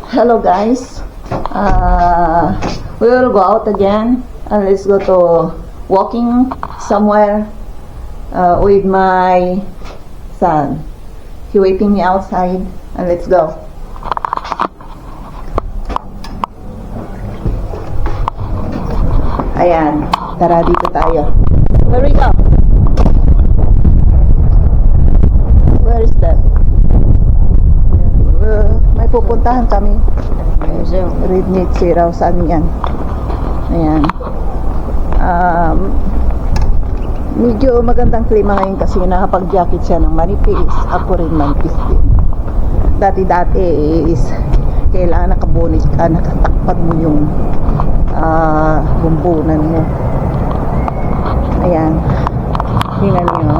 Hello guys, we will go out again and let's go to walking somewhere with my son. He waiting me outside and let's go. Ayan, tara dito tayo. Where we go? Where is that? May pupuntahan kami. Rednitsi raw, saan yan? Ayan. Medyo magandang klima ngayon kasi nakapag-jacket siya ng manipis. Ako rin manipis din. Dati-dati is kailangan nakabunis ka, nakatakpan mo yung bumbunan mo. Ayan. Tingnan niyo.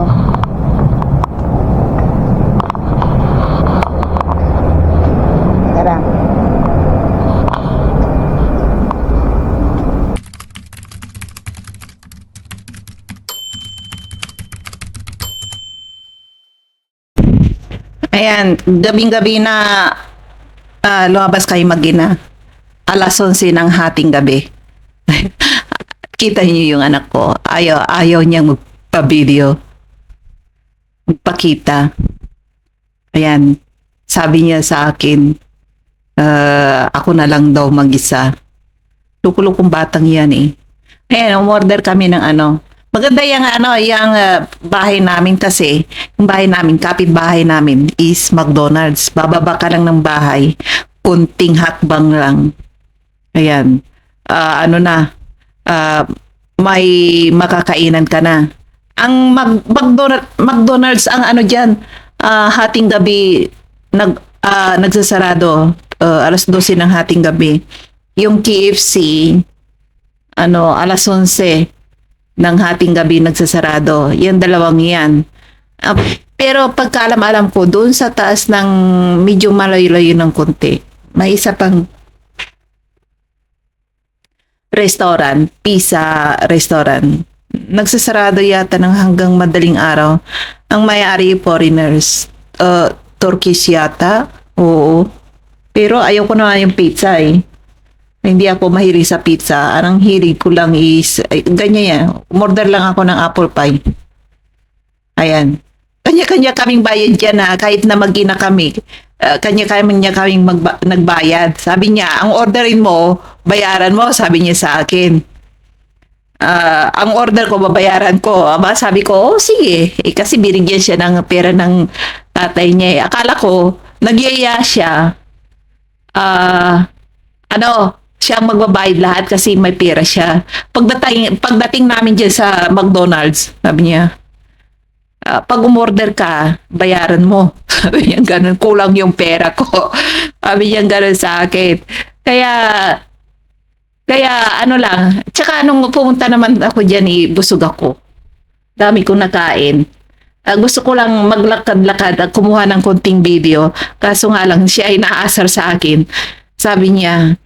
Tara. Ayan, gabing-gabi na lumabas kayo mag-ina. Alas 11 ng hating gabi. Kita niyo yung anak ko. Ayaw niyang magpa-video. Magpakita. Ayan. Sabi niya sa akin, ako na lang daw mag-isa. Lukulukong batang yan eh. Ayan, umorder kami ng ano. Maganda yung bahay namin kasi, yung bahay namin, kapit-bahay namin is McDonald's. Bababa ka lang ng bahay, kunting hakbang lang. Ayan. May makakainan ka na. Ang McDonald's ang ano diyan, hating gabi nagsasarado, alas 12 ng hating gabi. Yung KFC alas 11 ng hating gabi nagsasarado. Yan dalawang yan. Pero pagkaalam-alam ko, doon sa taas ng medyo malayo-layo ng konti, may isa pang restaurant, pizza restaurant. Nagsasarado yata ng hanggang madaling araw. Ang may-ari foreigners, Turkish yata. Oo. Pero ayaw ko na yung pizza eh. Hindi ako mahilig sa pizza. Ang hilig ko lang is, ganyan yan. Umorder lang ako ng apple pie. Ayan. Kanya-kanya kaming bayad dyan na kahit na mag-ina kami. Kanya-kanya kaming nagbayad. Sabi niya, ang orderin mo, bayaran mo, sabi niya sa akin. Ang order ko, babayaran ko. Sabi ko, oh sige. Kasi binigyan siya ng pera ng tatay niya. Akala ko, nagyaya siya. Siya ang magbabayad lahat kasi may pera siya. Pagdating namin dyan sa McDonald's, sabi niya, pag umorder ka, bayaran mo. Sabi niya ganun, kulang yung pera ko. Sabi niya ganun sa akin. Kaya lang. Tsaka nung pumunta naman ako dyan, busog ako. Dami kong nakain. Gusto ko lang maglakad-lakad at kumuha ng konting video. Kaso nga lang, siya ay naasar sa akin. Sabi niya,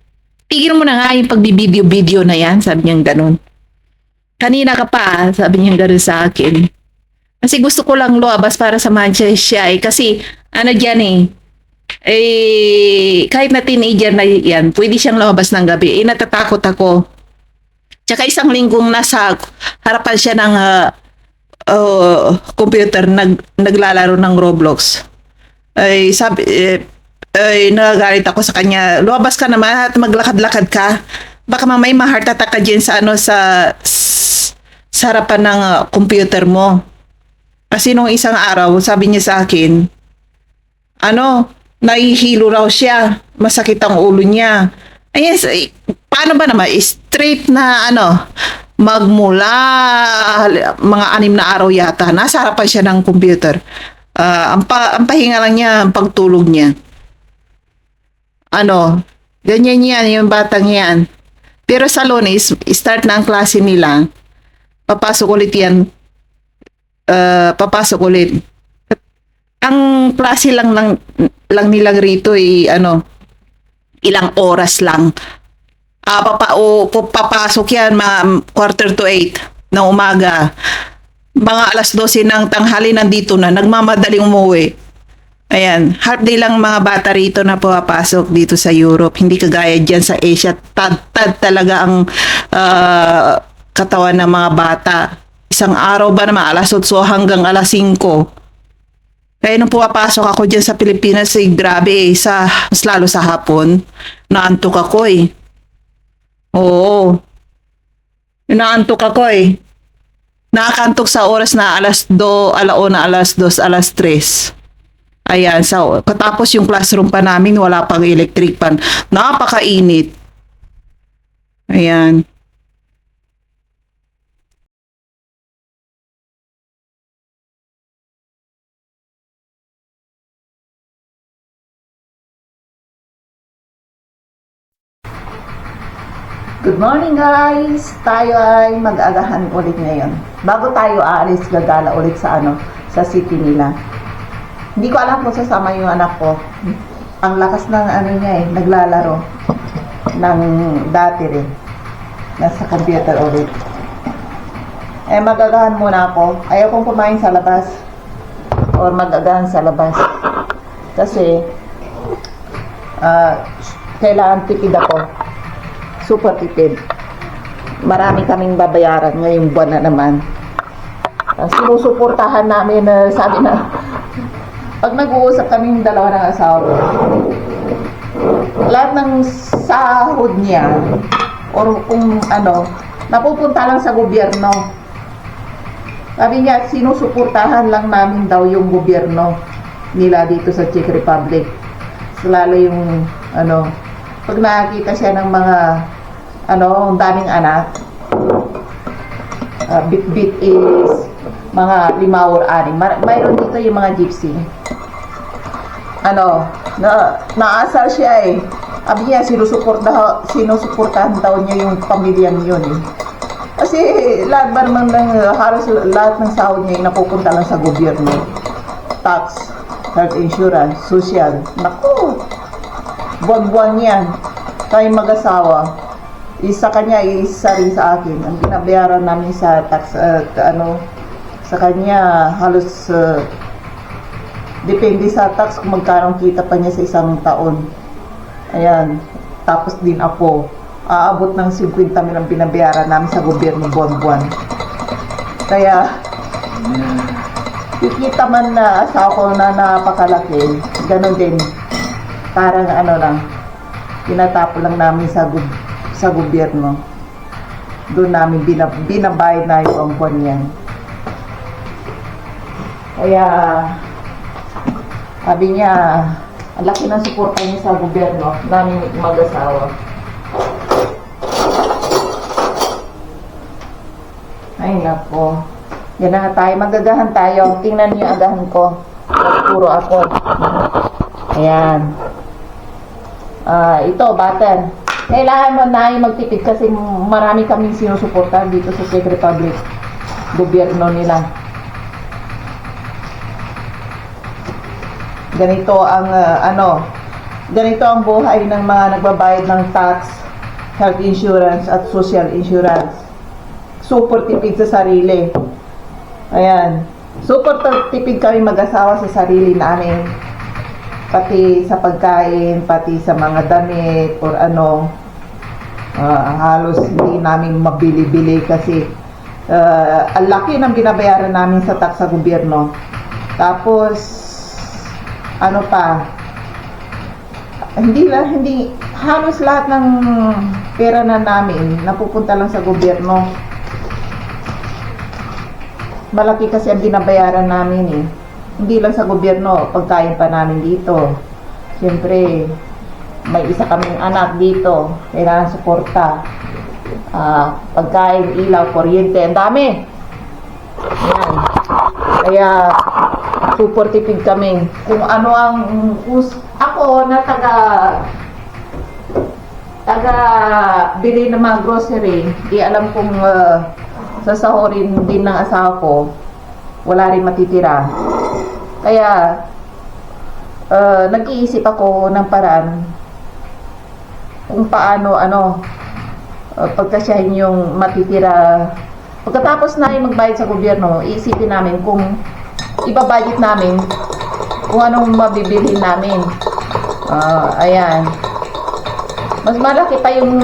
tigil mo na nga yung pagbibideo-video na yan. Sabi niya ganun. Kanina ka pa, sabi niya ganun sa akin. Kasi gusto ko lang luabas para samahan siya eh. Kasi kahit na teenager na yan, pwede siyang lumabas ng gabi. Natatakot ako. Tsaka isang linggong nasa harapan siya ng computer, naglalaro ng Roblox. Nagagalit ako sa kanya. Lumabas ka naman at maglakad-lakad ka. Baka mamay ma-heart attack ka dyan sa harapan ng computer mo. Kasi nung isang araw, sabi niya sa akin, nahihilo raw siya. Masakit ang ulo niya. Paano ba naman? Straight na magmula mga 6 na araw yata. Nasa harapan siya ng computer. Ang pahinga lang niya, ang pagtulog niya. Ganyan yan, yung batang yan. Pero sa Lunes, start na ang klase nila. Papasok ulit yan. Papasok ulit. Ang klase lang nilang rito ilang oras lang. Papasok yan 7:45 ng umaga. Mga alas 12 ng tanghali nandito na, nagmamadaling umuwi. Ayan, half day lang mga bata rito na pumapasok dito sa Europe. Hindi kagaya dyan sa Asia. Tad-tad talaga ang katawan ng mga bata. Isang araw ba naman, alas 8 hanggang alas 5. Kaya nung pumapasok ako dyan sa Pilipinas, grabe mas lalo sa hapon, naantok ako eh. Oo, naantok ako eh. Nakakantok sa oras na alas 2, alauna, alas 2, alas 3. Ayan, katapos yung classroom pa namin, wala pang electric pan. Napakainit. Ayan. Good morning guys! Tayo ay mag-agahan ulit ngayon. Bago tayo aalis, gagala ulit sa city nila. Hindi ko alam kung sasama yung anak ko. Ang lakas ng niya naglalaro ng dati rin. Nasa computer ulit. Mag-agahan muna ako. Ayaw kong kumain sa labas. Or mag-agahan sa labas. Kasi kailangan tipid ako. Super tipid. Marami kaming babayaran ngayong buwan na naman. Sinusuportahan namin sabi na pag nag-uusap kaming dalawa ng asawa ko, lahat ng sahod niya or kung napupunta lang sa gobyerno. Sabi niya, sinusuportahan lang namin daw yung gobyerno nila dito sa Czech Republic. Lalo yung pag nakakita siya ng mga ang daming anak, bit is mga 5 or 6. Mayroon dito yung mga gypsy. Naasar siya eh. Sabi niya, sinusuportahan daw niya yung pamilyang yun eh. Kasi halos lahat ng sahod niya napupunta lang sa gobyerno. Tax, health insurance, social. Naku! Buwan-buwan yan. Tayo mag-asawa. Isa kanya, isa rin sa akin. Ang binabayaran namin sa tax, sa kanya, halos depende sa tax kung magkano kita pa niya sa isang taon. Ayan. Tapos din ako, aabot ng 50 mil ang binabayaran namin sa gobyerno buwan-buwan. Kaya, kikita man na asawa ko na napakalaki, ganun din. Parang lang, tinatapo lang namin sa gobyerno. Doon namin binabayad na yung buwan yan. Kaya, sabi niya, ang laki ng suporta niya sa gobyerno namin mag-asawa. Ay nako. Yan na tayo, magagahan tayo. Tingnan niyo yung agahan ko. Puro ako. Ayan. Ito, butter. Kailangan mo na magtipid kasi marami kaming sinusuportahan dito sa Czech Republic. Gobyerno nila. Ganito ang ganito ang buhay ng mga nagbabayad ng tax, health insurance at social insurance. Super tipid sa sarili. Ayan. Super tipid kami mag-asawa sa sarili namin. Pati sa pagkain, pati sa mga damit or halos hindi namin mabili-bili kasi ang laki ng binabayaran namin sa tax sa gobyerno. Tapos hindi halos lahat ng pera na namin napupunta lang sa gobyerno. Malaki kasi ang binabayaran namin eh. Hindi lang sa gobyerno, pagkain pa namin dito. Siyempre, may isa kaming anak dito. Kailangan suporta. Pagkain, ilaw, kuryente, ang dami. Yan. Kaya, super tipid kami. Kung ano ang ako na taga bili ng mga grocery, di alam kung sasahurin din ng asawa ko, wala rin matitira. Kaya nag-iisip ako ng paraan kung paano pagkasyahin yung matitira. Pagkatapos na magbayad sa gobyerno, iisipin namin kung ibabudget namin kung anong mabibili namin. Ayan. Mas malaki pa yung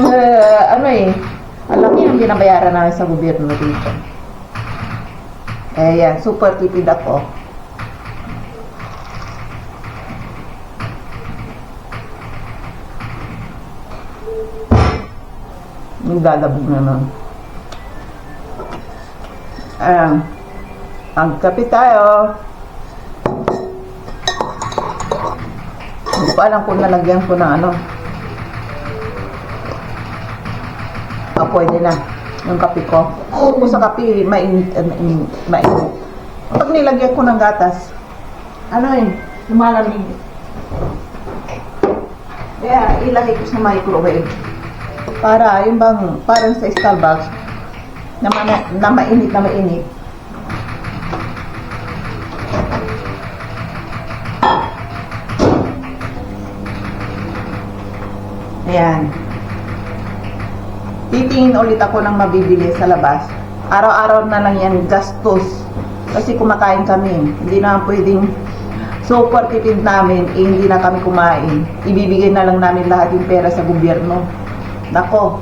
ang laki ang binabayaran namin sa gobyerno dito. Ayan, super tipid ako. Naglalabog naman. Ayan. Magkape tayo. Hindi ko alam kung nalagyan ko ng pwede na yung kape ko. Kung sa kape, mainit. Pag nilagyan ko ng gatas, lumalamig. Kaya ilagay ko sa microwave. Para, yung bang, parang sa Starbucks, na mainit na mainit. Ayan. Titingin ulit ako ng mabibili sa labas. Araw-araw na lang yan gastos. Kasi kumakain kami. Hindi na pwedeng super tipid namin, hindi na kami kumain. Ibibigay na lang namin lahat yung pera sa gobyerno. Nako.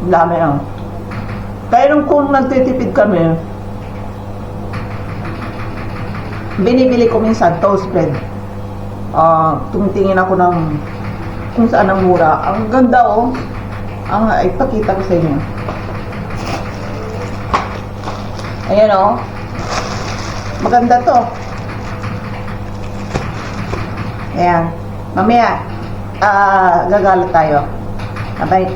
Dami lang. Kaya kung nagtitipid kami, binibili ko minsan toast bread. Tumitingin ako ng kung saan ang mura. Ang ganda ipakita ko sa inyo. Ayan maganda to. Ayan. Mamaya gagala tayo. Abay,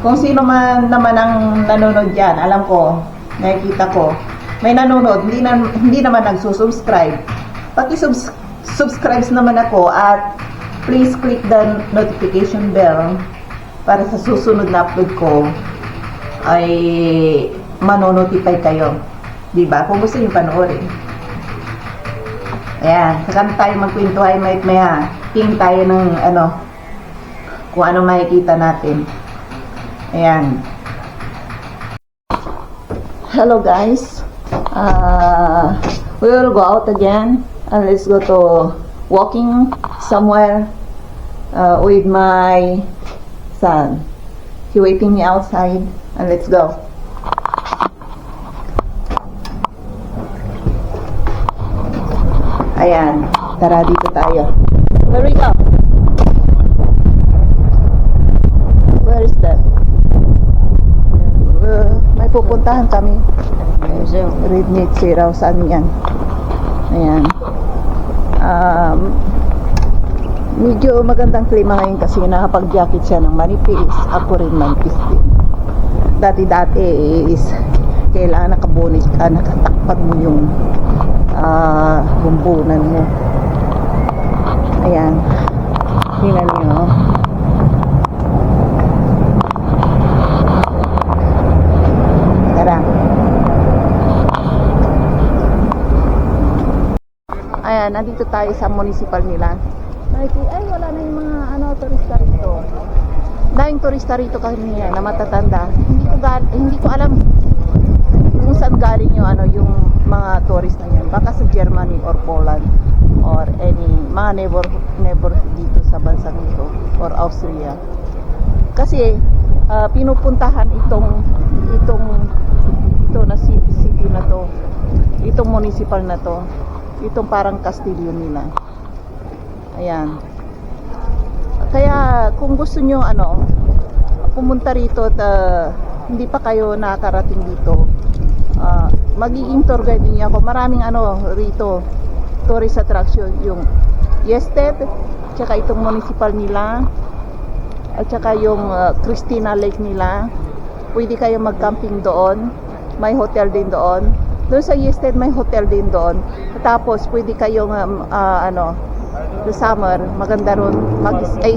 kung sino man naman ang nanonood dyan, alam ko, nakikita ko, may nanonood, hindi naman nagsusubscribe. Paki-subscribe naman ako at please click the notification bell para sa susunod na upload ko ay manonotify kayo. Diba? Kung gusto nyo panoorin. Ayan. Saka tayo magkwentuhay maya. King tayo ng kung ano makikita natin. Ayan. Hello guys. We will go out again and let's go to walking somewhere with my son. He waiting me outside and let's go. Ayan, tara dito tayo. Where we go? Where is that? May pupuntahan kami. Rednitsi raw, saan yan? Ayan. Medyo magandang klima ngayon kasi nakapag-jacket siya ng manipis. Ako rin manipis din. Dati-dati is kailangan nakabunis ka, nakatakpan mo yung bumbunan mo. Ayan. Tingnan niyo. Tara. Ayan, nandito tayo sa municipal nila. Ay, wala na yung mga turista rito. Daming turista rito kanina na matatanda. Hindi ko alam kung saan galing yung mga tourist na yan. Baka sa Germany or Poland or any mga neighbor dito sa bansang ito or Austria. Kasi pinupuntahan ito na city na to. Itong municipal na to. Itong parang kastilyo nila. Ayan. Kaya kung gusto nyo pumunta rito at hindi pa kayo nakarating dito, magiging tour guide niyo ako. Maraming rito tourist attraction, yung Yested, tsaka itong municipal nila, at tsaka yung Christina Lake nila. Pwede kayo mag-camping doon. May hotel din doon. Doon sa Yested may hotel din doon. Tapos pwede kayong sa summer maganda ron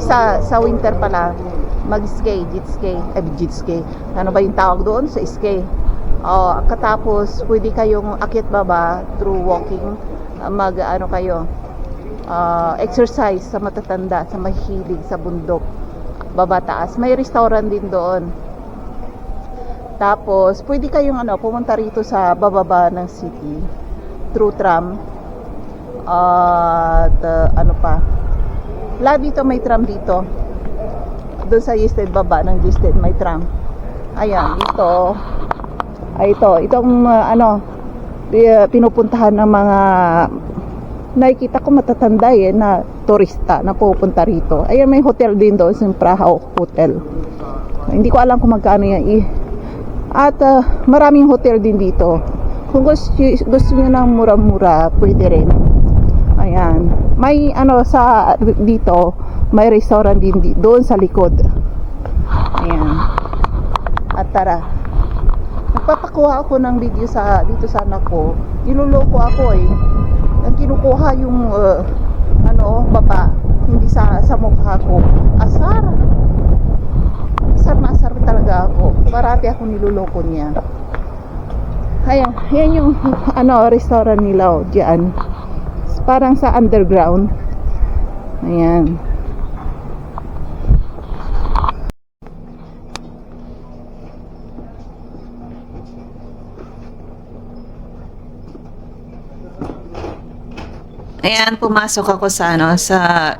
sa winter pala mag-ski, jet ski. Ano ba yung tawag doon sa ski? Katapos pwede kayong akyat baba through walking, kayo exercise sa matatanda, sa mahilig sa bundok. baba taas. May restaurant din doon. Tapos, pwede kayong pumunta rito sa bababa ng city through tram. At ano pa? Lahat dito may tram dito. Doon sa Gisted baba ng Gisted may tram. Ayan, dito. Ay ito, itong pinupuntahan ng mga nakikita ko matatanda na turista na pupunta rito. Ayan, may hotel din doon, sa Praha Hotel. Hindi ko alam kung magkano yan. At maraming hotel din dito. Kung gusto niyo ng mura-mura, pwede rin. Ayan. May sa dito, may restaurant din doon sa likod. Ayan. At tara. Nagpapakuha ako ng video dito sa anak ko. Niloloko ako ang kinukuha yung baba, hindi sa mukha ko. Asar na asar talaga ako. Parati ako niloloko niya. Ayan, yan yung restaurant nila diyan. Parang sa underground. Ayan. Ayan, pumasok ako sa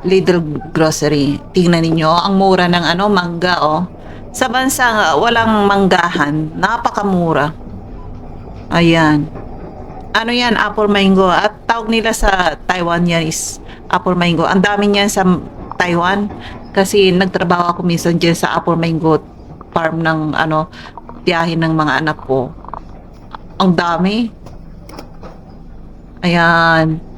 Lidl grocery. Tingnan niyo, ang mura ng mangga Sa bansa walang manggahan, napakamura. Ayan. Yan, apple mango. At tawag nila sa Taiwan yan is apple mango. Ang dami niyan sa Taiwan kasi nagtrabaho ako minsan dyan sa apple mango farm ng tiyahin ng mga anak ko. Ang dami. Ayan.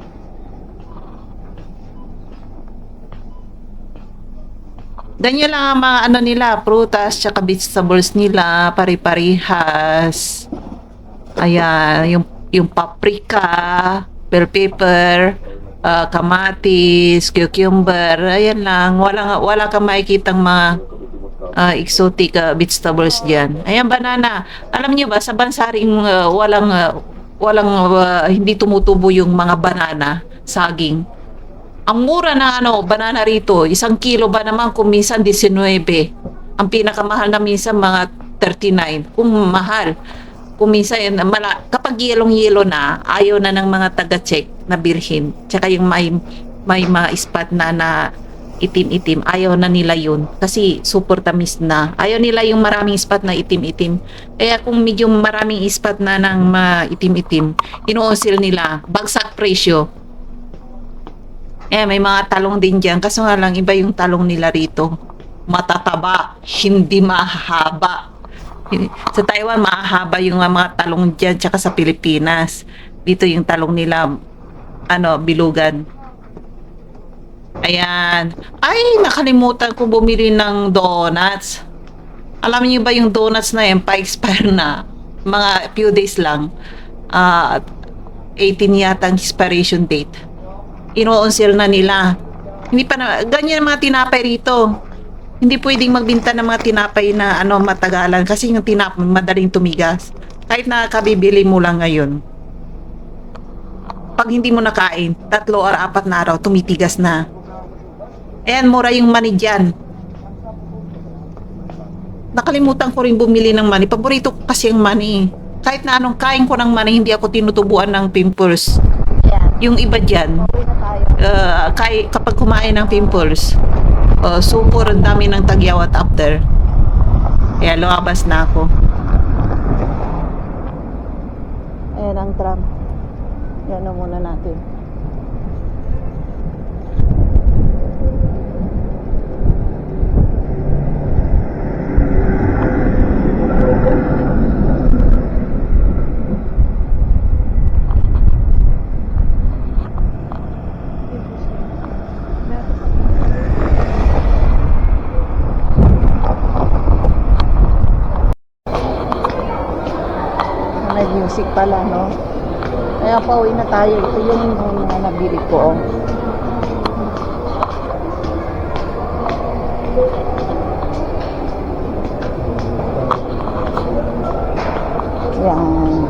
Ganyan lang ang mga nila, prutas, tsaka vegetables nila, pari-parihas. Ayan, yung paprika, bell pepper, kamatis, cucumber, ayan lang. Wala kang makikitang mga exotic vegetables diyan. Ayan, banana. Alam niyo ba sa bansa ring walang hindi tumutubo yung mga banana, saging. Ang mura na banana rito, 1 kilo ba naman kung minsan 19. Ang pinakamahal na minsan mga 39. Kung mahal. Kung minsan kapag yelong-yelo na, ayaw na ng mga taga-check na birhin. Tsaka yung may mga spot na itim-itim, ayaw na nila yun. Kasi super tamis na. Ayaw nila yung maraming spot na itim-itim. Kaya kung medyo maraming spot na ng itim-itim, inuusil nila, bagsak presyo. May mga talong din dyan. Kaso nga lang, iba yung talong nila rito. Matataba, hindi mahaba. Sa Taiwan, mahaba yung mga talong dyan, tsaka sa Pilipinas. Dito yung talong nila, bilugan. Ayan. Ay, nakalimutan ko bumili ng donuts. Alam niyo ba yung donuts na yan, pa-expire na. Mga few days lang. 18 yata ang expiration date. Ino-on-sale na nila. Hindi pa ganyan mga tinapay rito. Hindi pwedeng magbenta ng mga tinapay na matagalan kasi yung tinapay madaling tumigas. Kahit na kabibili mo lang ngayon. Pag hindi mo nakain, 3 or 4 na araw, tumitigas na. Ayan, mura yung mani dyan. Nakalimutan ko rin bumili ng mani. Paborito ko kasi yung mani. Kahit na anong kain ko ng mani, hindi ako tinutubuan ng pimples. Yung iba dyan, kapag kumain ng pimples, super dami ng tagyawat after. Kaya lumabas na ako. Ayan ang tram. Yan muna natin. May music pala, no? Kaya pauwi na tayo. Ito yung mga nabili ko. Yan.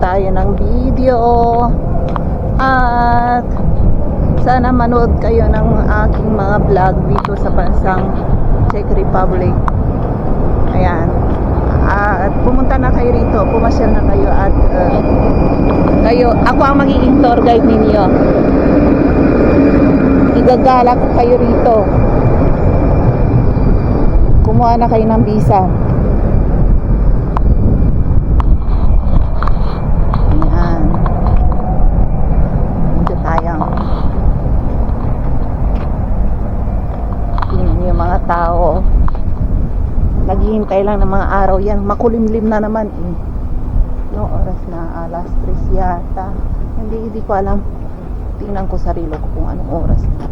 tayo ng video. At sana manood kayo ng aking mga vlog dito sa bansang Czech Republic. Ayan. At pumunta na kayo rito, pumasyal na kayo at ako ang magiging tour guide ninyo. Igagala ko kayo rito. Kumuha na kayo ng visa. Ayan. Dito tayo. Tingnan niyo yung mga tao. Naghihintay lang ng mga araw yan. Makulimlim na naman eh. No oras na, alas 3 yata. Hindi ko alam. Tingnan ko sarili ko kung anong oras na.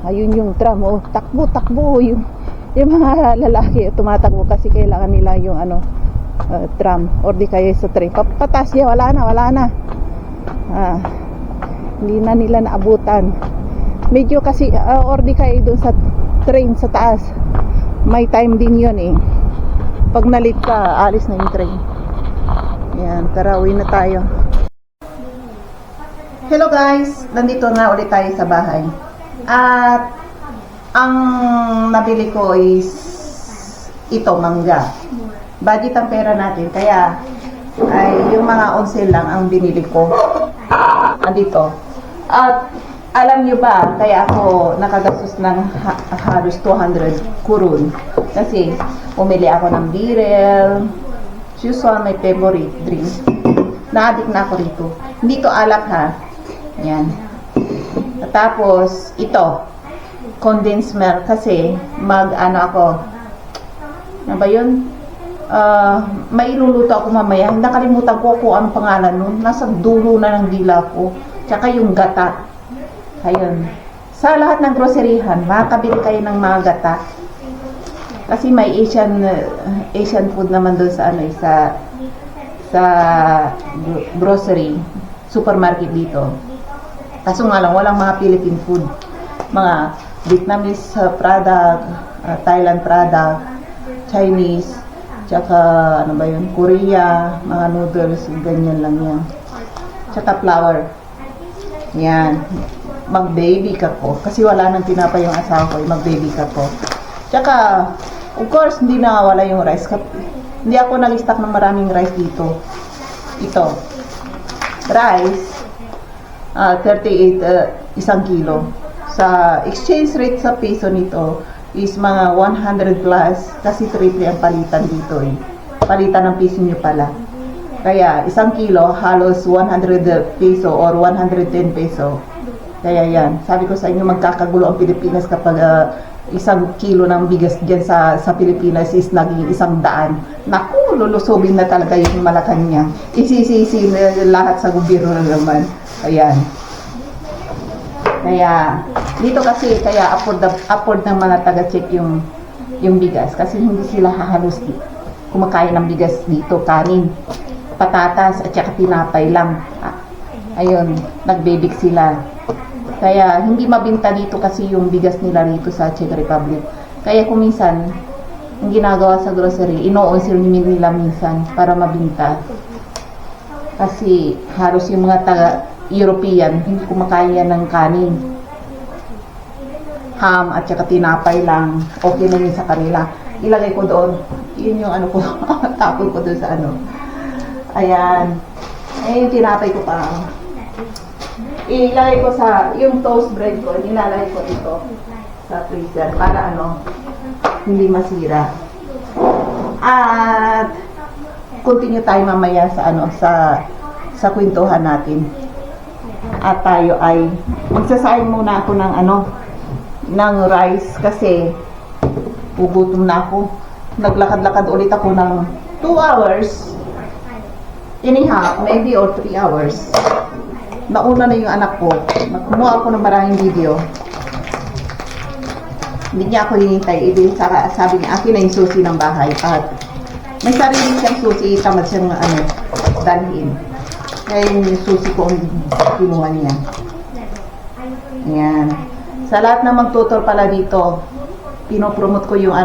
Ayun yung tram. Oh, takbo yung mga lalaki tumatakbo kasi kailangan nila yung tram or di kaya sa train. Patas niya, wala na. Hindi na nila naabutan. Medyo kasi or di kayo doon sa train sa taas, may time din yun eh. Pag nalit ka, alis na yung train. Yan, tara, uwi na tayo. Hello guys, nandito na ulit tayo sa bahay. At ang nabili ko is ito, mangga. Budget ang pera natin, kaya ay yung mga onsel lang ang binili ko. Andito. At alam nyo ba, kaya ako nakagastos ng halos 200 kurun. Kasi umili ako ng birel. Usual, my favorite drink. Na-addict na ako rito. Hindi to alak ha. Yan. At tapos, ito. Condensed milk. Kasi, ako. Ano ba yun? Mailuluto ako mamaya. Nakalimutan ko kung anong pangalan nun. Nasa dulo na ng dila ko. Tsaka yung gata. Ayun. Sa lahat ng groceryhan, makakabili kayo ng mga gata. Kasi may Asian food naman doon sa grocery supermarket dito. Kaso nga lang, walang mga Philippine food. Mga Vietnamese product, Thailand product, Chinese, tsaka Korea, mga noodles, ganyan lang yan. Tsaka flour. Yan. Mag-baby ka po. Kasi wala nang tinapay yung asawa ko, mag-baby ka po. Tsaka, of course, hindi nawawala yung rice. Hindi ako nag-stock ng maraming rice dito. Ito. Rice, 38 isang kilo. Sa exchange rate sa peso nito is mga 100 plus kasi triple ang palitan dito eh. Palitan ng piso nyo pala. Kaya isang kilo halos 100 peso or 110 peso. Kaya yan, sabi ko sa inyo, magkakagulo ang Pilipinas kapag isang kilo ng bigas dyan sa Pilipinas is naging 100. Naku, lulusobin na talaga yung Malacanang. Isisisi na lahat sa gobyerno na naman. Ayan. Kaya, dito kasi, kaya afford ng mga taga-check yung bigas. Kasi hindi sila hahalos kumakain ng bigas dito, kanin, patatas, at saka tinapay lang. Ayun, nagbebig sila. Kaya hindi mabinta dito kasi yung bigas nila rito sa Czech Republic. Kaya kung minsan, ang ginagawa sa grocery, ino-onsil nila minsan para mabinta. Kasi halos yung mga taga-European, hindi kumakain yan ng kanin. Ham at saka tinapay lang, okay na yun sa kanila. Ilagay ko doon, yun yung ko, tapon ko doon sa Ayan. Yung tinapay ko pa. Ilagay ko sa, yung toast bread ko, nilalagay ko ito sa freezer para hindi masira. At continue tayo mamaya sa kwentuhan natin. At tayo ay magsasain muna ako ng rice kasi ugutom na ako. Naglakad-lakad ulit ako ng 2 hours. Anyhow, maybe or 3 hours. Nauna na yung anak ko. Kumuha ako ng maraming video. Hindi niya ako hinintay. Sabi niya, akin na yung susi ng bahay. At may sarili siyang susi, tamad siyang dalhin. Kaya yung susi ko ang kinuha niya. Ayan. Sa lahat ng magtutor pala dito, pinopromote ko yung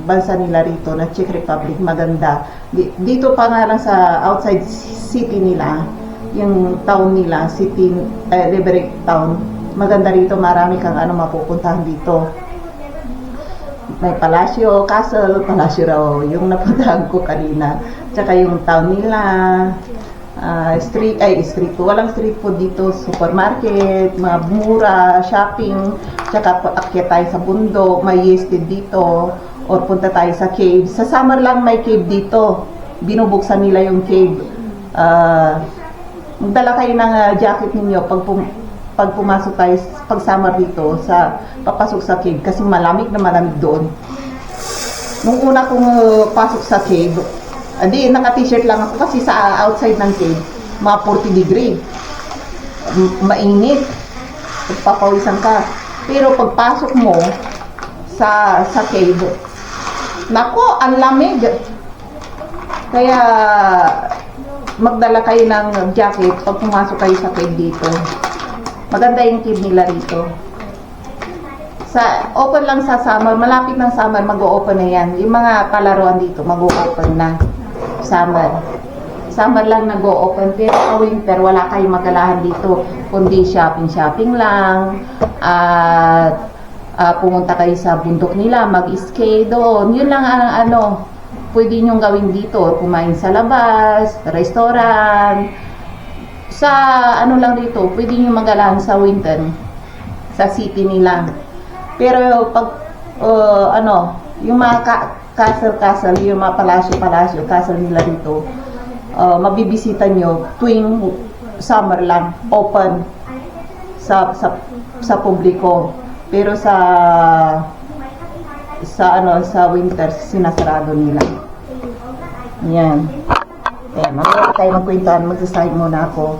bansa nila rito na Czech Republic, maganda. Dito pa nga lang sa outside city nila, yung town nila, Liberec town, maganda rito, marami kang mapupuntahan dito. May palasyo, castle, palasyo raw yung napuntahan ko kanina. Tsaka yung town nila, street food. Walang street food dito, supermarket, mga mura, shopping, tsaka paakyat tayo sa bundok, may yested dito, or punta tayo sa cave. Sa summer lang may cave dito, binubuksan nila yung cave. Magdala kayo ng jacket ninyo pag pumasok tayo, pag summer dito, papasok sa cave, kasi malamig na malamig doon. Nung una kong pasok sa cave, naka-t-shirt lang ako kasi sa outside ng cave, mga 40 degree. Mainit. Papawisan ka. Pero pagpasok mo sa cave, nako, ang lamig. Kaya magdala kayo ng jacket pag pumasok kayo sa cave dito. Maganda yung cave nila rito. Open lang sa summer, malapit ng summer, mag-o-open na yan. Yung mga palaruan dito, mag-o-open na. Summer lang nag-o-open, pero sa winter wala kayong magalahan dito, kundi shopping lang, at pumunta kayo sa bundok nila, mag-skate doon. Yun lang ang pwede nyong gawin dito, kumain sa labas, restaurant, sa lang dito, pwede nyong magalahan sa winter, sa city nila. Pero pag yung mga castle, yung mga palasyo, castle nila dito, mabibisita nyo tuwing summer lang, open sa publiko. Pero sa winter, sinasarado nila. Yan. Mamaya tayo magkwentuhan, magsasahig muna ako.